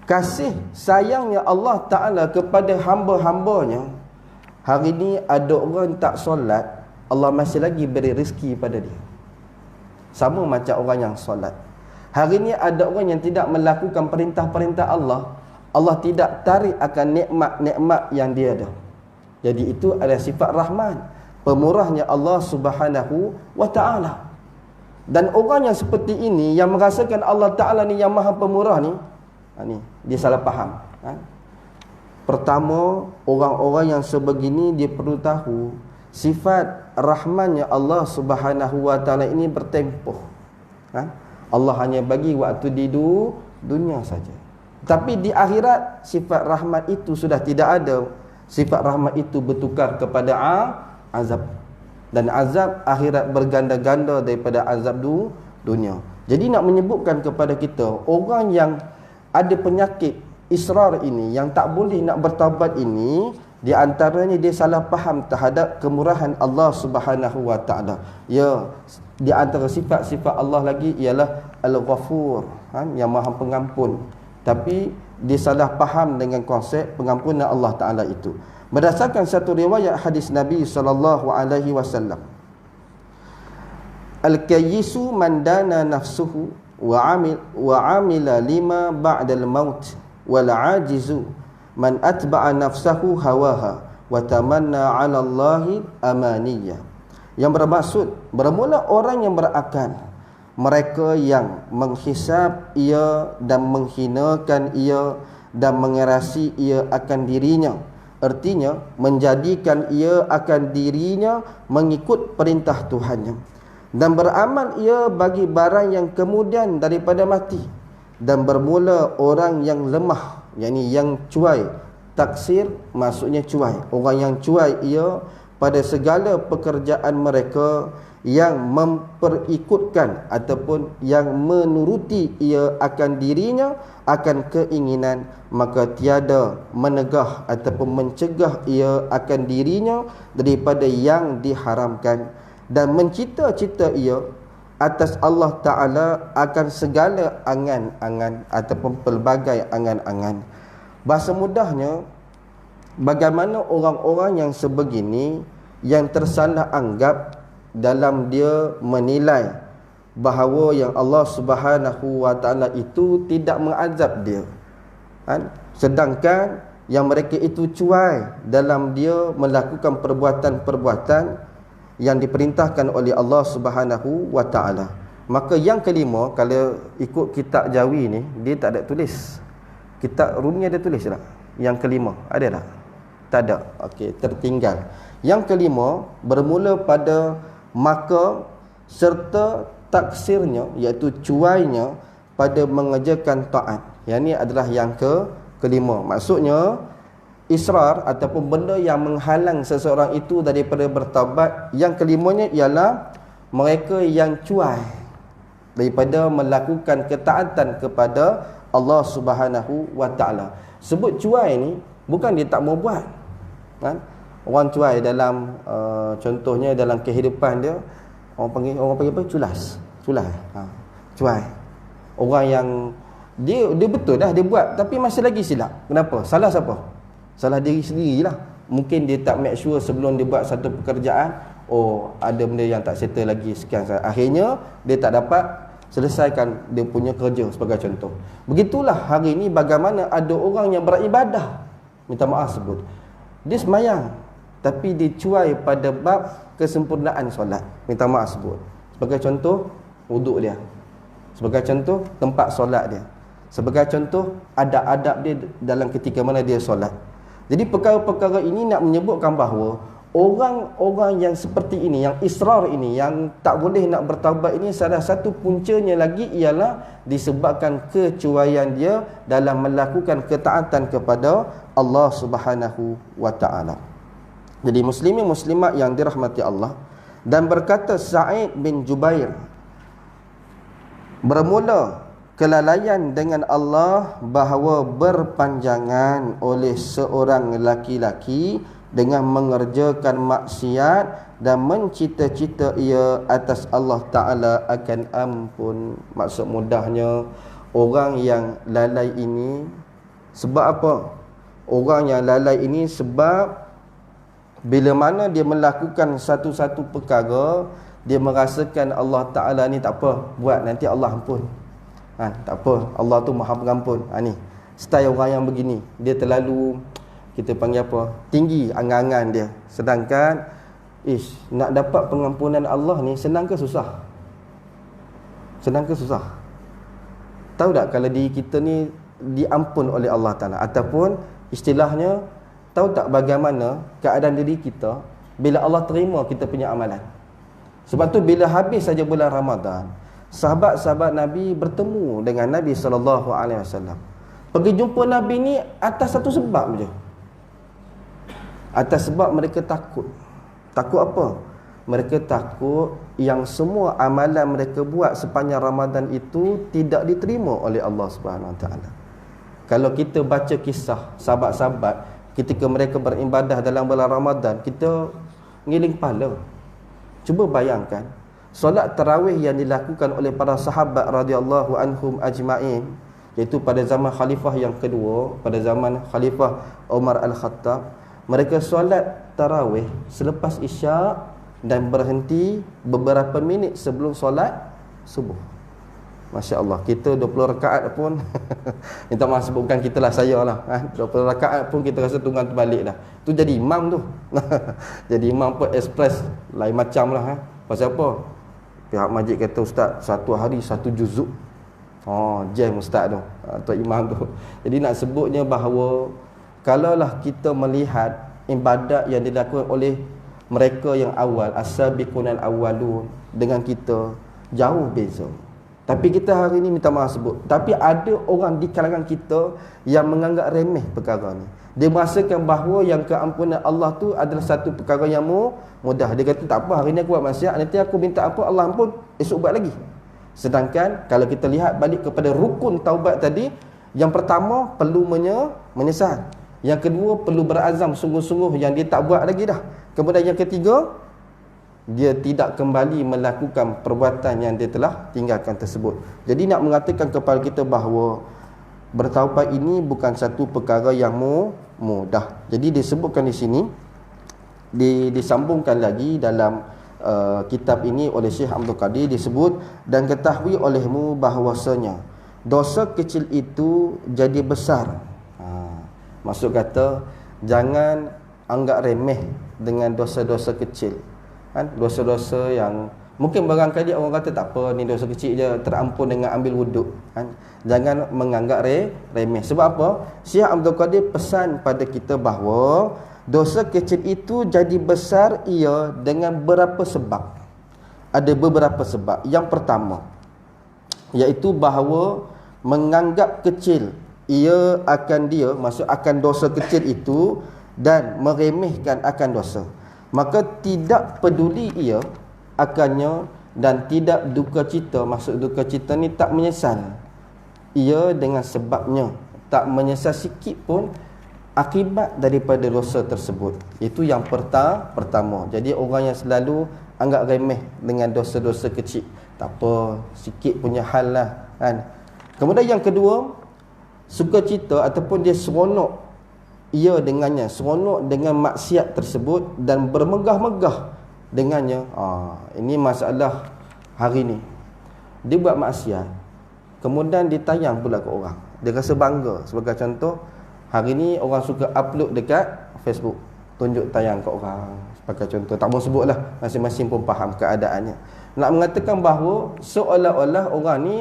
S1: Kasih sayangnya Allah Ta'ala kepada hamba-hambanya. Hari ini ada orang tak solat, Allah masih lagi beri rezeki pada dia, sama macam orang yang solat. Hari ini ada orang yang tidak melakukan perintah-perintah Allah, Allah tidak tarik akan nikmat-nikmat yang dia ada. Jadi itu adalah sifat Rahman, pemurahnya Allah Subhanahu wa Ta'ala. Dan orang yang seperti ini, yang merasakan Allah Ta'ala ni yang maha pemurah ni, dia salah faham. Pertama, orang-orang yang sebegini dia perlu tahu sifat rahmannya Allah Subhanahu wa taala ini bertempoh. Allah hanya bagi waktu di dunia saja. Tapi di akhirat sifat rahmat itu sudah tidak ada. Sifat rahmat itu bertukar kepada azab. Dan azab akhirat berganda-ganda daripada azab dunia. Jadi nak menyebutkan kepada kita, orang yang ada penyakit israr ini, yang tak boleh nak bertaubat ini, di antaranya dia salah faham terhadap kemurahan Allah Subhanahu wa taala. Ya, di antara sifat-sifat Allah lagi ialah Al-Ghafur, yang Maha Pengampun. Tapi dia salah faham dengan konsep pengampunan Allah Taala itu. Berdasarkan satu riwayat hadis Nabi sallallahu alaihi wasallam, Al-kayyisu man dana nafsuhu wa amila lima ba'dal maut, wal ajizu man atba'a nafsahu hawaha wa tamanna 'ala Allahi amaniyah. Yang bermaksud, bermula orang yang berakal, mereka yang menghisap ia dan menghinakan ia dan mengerasi ia akan dirinya. Artinya menjadikan ia akan dirinya mengikut perintah Tuhannya, dan beramal ia bagi barang yang kemudian daripada mati. Dan bermula orang yang lemah, yakni yang cuai. Taksir maksudnya cuai. Orang yang cuai ia pada segala pekerjaan mereka, yang memperikutkan ataupun yang menuruti ia akan dirinya, akan keinginan, maka tiada menegah ataupun mencegah ia akan dirinya daripada yang diharamkan, dan mencita-cita ia atas Allah Ta'ala akan segala angan-angan ataupun pelbagai angan-angan. Bahasa mudahnya, bagaimana orang-orang yang sebegini yang tersalah anggap dalam dia menilai bahawa yang Allah Subhanahu wa taala itu tidak mengazab dia, kan? Sedangkan yang mereka itu cuai dalam dia melakukan perbuatan-perbuatan yang diperintahkan oleh Allah Subhanahu wa taala. Maka yang kelima, kalau ikut kitab Jawi ni, dia tak ada tulis. Kitab Rumi ada tulis tak? Yang kelima ada tak? Tak ada. Okey, tertinggal. Yang kelima bermula pada maka serta taksirnya, iaitu cuainya pada mengerjakan taat. Yang ni adalah yang kelima. Maksudnya israr ataupun benda yang menghalang seseorang itu daripada bertaubat. Yang kelimanya ialah mereka yang cuai daripada melakukan ketaatan kepada Allah Subhanahu wa taala. Sebut cuai ni bukan dia tak mau buat, kan? Orang cuai dalam contohnya dalam kehidupan dia, orang panggil apa? Culas. Cuai. Orang yang dia betul dah dia buat tapi masih lagi silap. Kenapa? Salah siapa? Salah diri sendirilah. Mungkin dia tak make sure sebelum dia buat satu pekerjaan, ada benda yang tak settle lagi sekian. Akhirnya dia tak dapat selesaikan dia punya kerja sebagai contoh. Begitulah hari ini bagaimana ada orang yang beribadah, minta maaf sebut, dia semayang tapi dia cuai pada bab kesempurnaan solat, minta maaf sebut. Sebagai contoh, wuduk dia. Sebagai contoh, tempat solat dia. Sebagai contoh, adab-adab dia dalam ketika mana dia solat. Jadi perkara-perkara ini nak menyebutkan bahawa orang-orang yang seperti ini, yang israr ini, yang tak boleh nak bertaubat ini, salah satu puncanya lagi ialah disebabkan kecuaian dia dalam melakukan ketaatan kepada Allah Subhanahu wa taala. Jadi muslimin muslimat yang dirahmati Allah, dan berkata Sa'id bin Jubair, bermula kelalaian dengan Allah bahawa berpanjangan oleh seorang laki-laki dengan mengerjakan maksiat dan mencita-cita ia atas Allah Ta'ala akan ampun. Maksud mudahnya, orang yang lalai ini sebab apa? Orang yang lalai ini sebab bila mana dia melakukan satu-satu perkara, dia merasakan Allah Ta'ala ni tak apa, buat nanti Allah ampun. Tak apa, Allah tu maha pengampun. Ni style orang yang begini, dia terlalu, kita panggil apa, tinggi angan-angan dia. Sedangkan nak dapat pengampunan Allah ni senang ke susah? Senang ke susah? Tahu tak kalau diri kita ni diampun oleh Allah Ta'ala? Ataupun istilahnya, tahu tak bagaimana keadaan diri kita bila Allah terima kita punya amalan? Sebab tu bila habis saja bulan Ramadan, sahabat-sahabat Nabi bertemu dengan Nabi SAW. Pergi jumpa Nabi ni atas satu sebab je. Atas sebab mereka takut. Takut apa? Mereka takut yang semua amalan mereka buat sepanjang Ramadan itu tidak diterima oleh Allah Subhanahu Wa Taala. Kalau kita baca kisah sahabat-sahabat ketika mereka beribadah dalam bulan Ramadan, kita ngiling kepala. Cuba bayangkan solat tarawih yang dilakukan oleh para sahabat radhiyallahu anhum ajma'in, iaitu pada zaman khalifah yang kedua, pada zaman khalifah Umar Al-Khattab. Mereka solat tarawih selepas isyak dan berhenti beberapa minit sebelum solat subuh. Masya Allah, kita 20 rakaat pun minta maaf sebut, bukan kita lah, saya lah, 20 rakaat pun kita rasa tunggang terbalik dah. Tu jadi imam tu. Jadi imam pun express lain macam lah. Pasal apa? Pihak masjid kata, ustaz, satu hari satu juzuk. Jam ustaz tu, Tuan imam tu. Jadi nak sebutnya bahawa kalaulah kita melihat ibadat yang dilakukan oleh mereka yang awal, as-sabiqunal awwalun, dengan kita jauh beza. Tapi kita hari ini minta maaf sebut, tapi ada orang di kalangan kita yang menganggap remeh perkara ni. Dia merasakan bahawa yang keampunan Allah tu adalah satu perkara yang mudah. Dia kata tak apa, hari ni aku buat maksiat, nanti aku minta apa Allah ampun, esok buat lagi. Sedangkan kalau kita lihat balik kepada rukun taubat tadi, yang pertama perlu menyesal. Yang kedua perlu berazam sungguh-sungguh yang dia tak buat lagi dah. Kemudian yang ketiga, dia tidak kembali melakukan perbuatan yang dia telah tinggalkan tersebut. Jadi nak mengatakan kepada kita bahawa Bertaubat ini bukan satu perkara yang mudah. Jadi disebutkan di sini, disambungkan lagi dalam kitab ini oleh Syekh Abdul Qadir, disebut, dan ketahui olehmu bahawasanya dosa kecil itu jadi besar. Maksud kata, jangan anggap remeh dengan dosa-dosa kecil. Dosa-dosa yang mungkin barangkali orang kata tak apa, ni dosa kecil je, terampun dengan ambil wuduk. Jangan menganggap remeh. Sebab apa? Syekh Abdul Qadir pesan pada kita bahawa dosa kecil itu jadi besar ia dengan beberapa sebab. Ada beberapa sebab. Yang pertama, iaitu bahawa menganggap kecil ia akan maksud akan dosa kecil itu, dan meremehkan akan dosa, maka tidak peduli ia akannya dan tidak duka cita. Maksud duka cita ni tak menyesal ia dengan sebabnya, tak menyesal sikit pun akibat daripada dosa tersebut. Itu yang pertama. Jadi orang yang selalu anggap remeh dengan dosa-dosa kecil, tak apa, sikit punya hal lah kan. Kemudian yang kedua, sukacita ataupun dia seronok ia dengannya, seronok dengan maksiat tersebut dan bermegah-megah dengannya. Ini masalah hari ni. Dia buat maksiat, kemudian ditayang pula ke orang. Dia rasa bangga. Sebagai contoh, hari ni orang suka upload dekat Facebook, tunjuk tayang ke orang. Sebagai contoh, tak mau sebut lah, masing-masing pun faham keadaannya. Nak mengatakan bahawa seolah-olah orang ni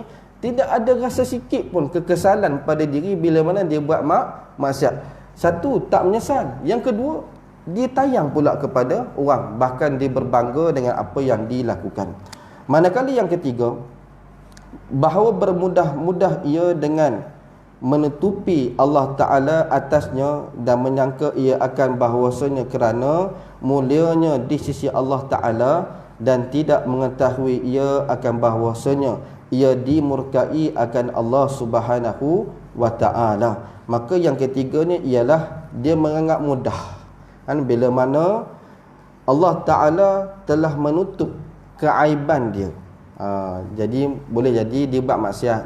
S1: tidak ada rasa sikit pun kekesalan pada diri bila mana dia buat maksiat. Satu, tak menyesal. Yang kedua, dia tayang pula kepada orang, bahkan dia berbangga dengan apa yang dilakukan. Manakala yang ketiga, bahawa bermudah-mudah ia dengan menutupi Allah Ta'ala atasnya dan menyangka ia akan bahawasanya kerana mulianya di sisi Allah Ta'ala, dan tidak mengetahui ia akan bahawasanya ia dimurkai akan Allah Subhanahu wa Ta'ala. Maka yang ketiga ni ialah dia menganggap mudah bila mana Allah Ta'ala telah menutup keaiban dia. Jadi boleh jadi dia buat maksiat,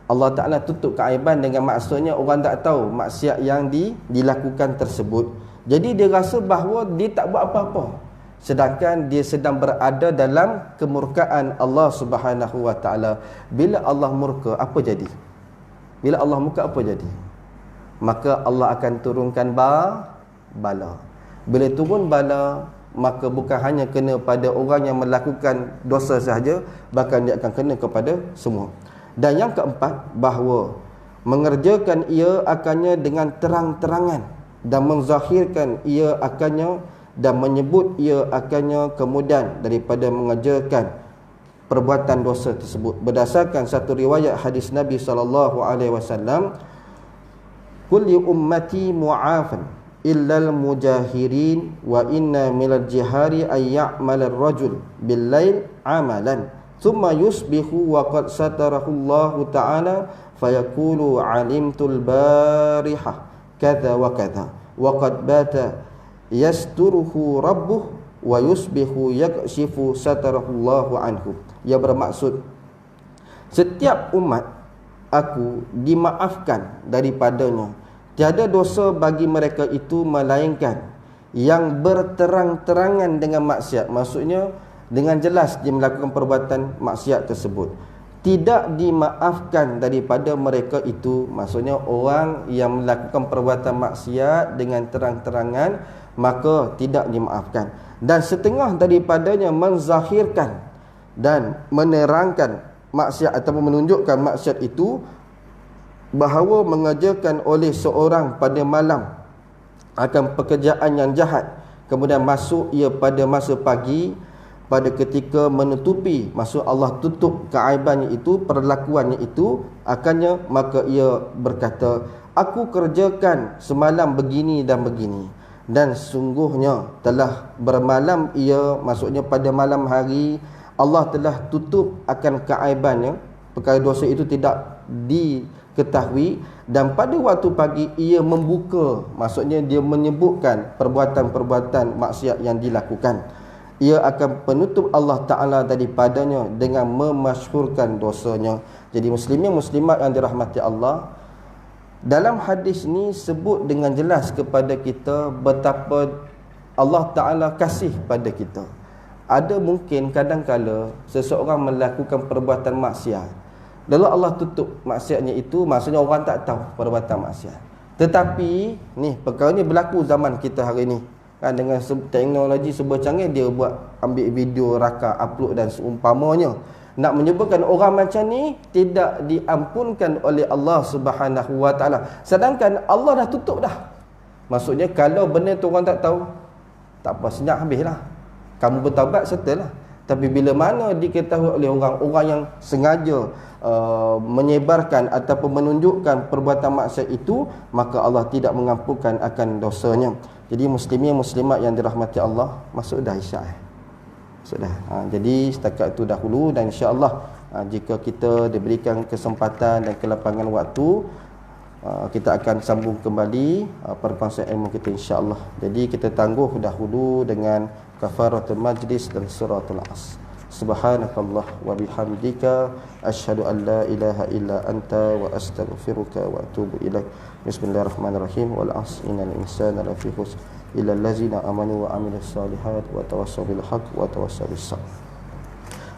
S1: Allah Ta'ala tutup keaiban dengan maksudnya orang tak tahu maksiat yang dilakukan tersebut. Jadi dia rasa bahawa dia tak buat apa-apa, sedangkan dia sedang berada dalam kemurkaan Allah Subhanahu wa Ta'ala. Bila Allah murka, apa jadi? Bila Allah murka, apa jadi? Maka Allah akan turunkan bala. Bila turun bala, maka bukan hanya kena pada orang yang melakukan dosa sahaja, bahkan dia akan kena kepada semua. Dan yang keempat, bahawa mengerjakan ia akannya dengan terang-terangan dan menzahirkan ia akannya dan menyebut ia akannya kemudian daripada mengerjakan perbuatan dosa tersebut. Berdasarkan satu riwayat hadis Nabi SAW, kulli ummati mu'afan illal mujahirin wa inna minal jihari ay ya'mal ar-rajul bil lail amalan thumma yusbihu wa qad satarahu Allah Ta'ala fayaqulu alimtul barihah kadza wa kadza wa qad bata yasturuhu rabbuh wa yusbihu yakshifu satarahullahu anhu. Ia bermaksud, setiap umat aku dimaafkan daripadanya, tiada dosa bagi mereka itu melainkan yang berterang-terangan dengan maksiat. Maksudnya dengan jelas dia melakukan perbuatan maksiat tersebut. Tidak dimaafkan daripada mereka itu, maksudnya orang yang melakukan perbuatan maksiat dengan terang-terangan, maka tidak dimaafkan. Dan setengah daripadanya menzahirkan dan menerangkan maksiat ataupun menunjukkan maksiat itu, bahawa mengerjakan oleh seorang pada malam akan pekerjaan yang jahat, kemudian masuk ia pada masa pagi, pada ketika menutupi, maksud Allah tutup keaibannya itu, perlakuannya itu akannya, maka ia berkata, aku kerjakan semalam begini dan begini, dan sungguhnya telah bermalam ia, maksudnya pada malam hari Allah telah tutup akan keaibannya, perkara dosa itu tidak diketahui, dan pada waktu pagi ia membuka, maksudnya dia menyebutkan perbuatan-perbuatan maksiat yang dilakukan. Ia akan penutup Allah Ta'ala daripadanya dengan memasyhurkan dosanya. Jadi muslimin muslimat yang dirahmati Allah, Dalam hadis ni sebut dengan jelas kepada kita betapa Allah Ta'ala kasih pada kita. Ada mungkin kadang-kala seseorang melakukan perbuatan maksiat, lalu Allah tutup maksiatnya itu, maksudnya orang tak tahu perbuatan maksiat. Tetapi ni perkara ni berlaku zaman kita hari ni kan, dengan teknologi serba canggih, dia buat ambil video, rakam, upload dan seumpamanya. Nak menyebutkan orang macam ni tidak diampunkan oleh Allah Subhanahu Wa Taala. Sedangkan Allah dah tutup dah. Maksudnya kalau benda tu orang tak tahu, tak apa, senyap habislah. Kamu bertaubat settle lah. Tapi bila mana diketahui oleh orang-orang yang sengaja menyebarkan ataupun menunjukkan perbuatan maksiat itu, maka Allah tidak mengampunkan akan dosanya. Jadi muslimin muslimat yang dirahmati Allah, masuk dah isyak. Sudah. Jadi setakat itu dahulu, dan insya-Allah jika kita diberikan kesempatan dan kelapangan waktu, kita akan sambung kembali perkongsian ilmu kita insya-Allah. Jadi kita tangguh dahulu dengan kafaratul majlis dan suratul As. Subhanakallah wa bihamdika asyhadu an la ilaha illa anta wa astaghfiruka wa atubu ilaik. Bismillahirrahmanirrahim. Wal 'asri innal insana lafi khusr illa allazina amanu wa amilus solihat wa tawassaw bil haqq wa tawassaw bis sabr.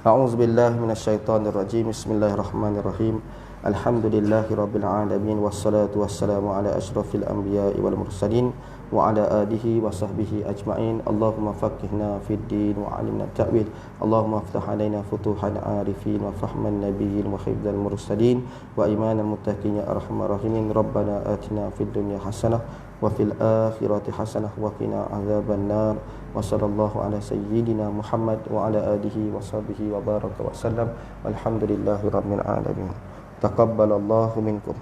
S1: A'udzu billahi minasyaitonir rajim. Bismillahirrahmanirrahim. Alhamdulillahirabbil alamin wassalatu wassalamu ala asyrafil anbiya'i wal mursalin wa ala alihi wa sahbihi ajma'in. Allahumma faqihna fid din wa 'allimna ta'wil. Allahumma iftah 'alaina futuhan 'arifin wa fahman nabiyyin wa hifdzal mursalin wa imanal muttaqin ya arhamar rahimin. Rabbana atina fid dunya hasanah wa fil akhirati hasanah wa qina adzaban nar. Wa sallallahu ala sayyidina Muhammad wa ala alihi wa sahbihi wa baraka wa sallam. Walhamdulillahi rabbil alamin. Taqabbalallahu minkum.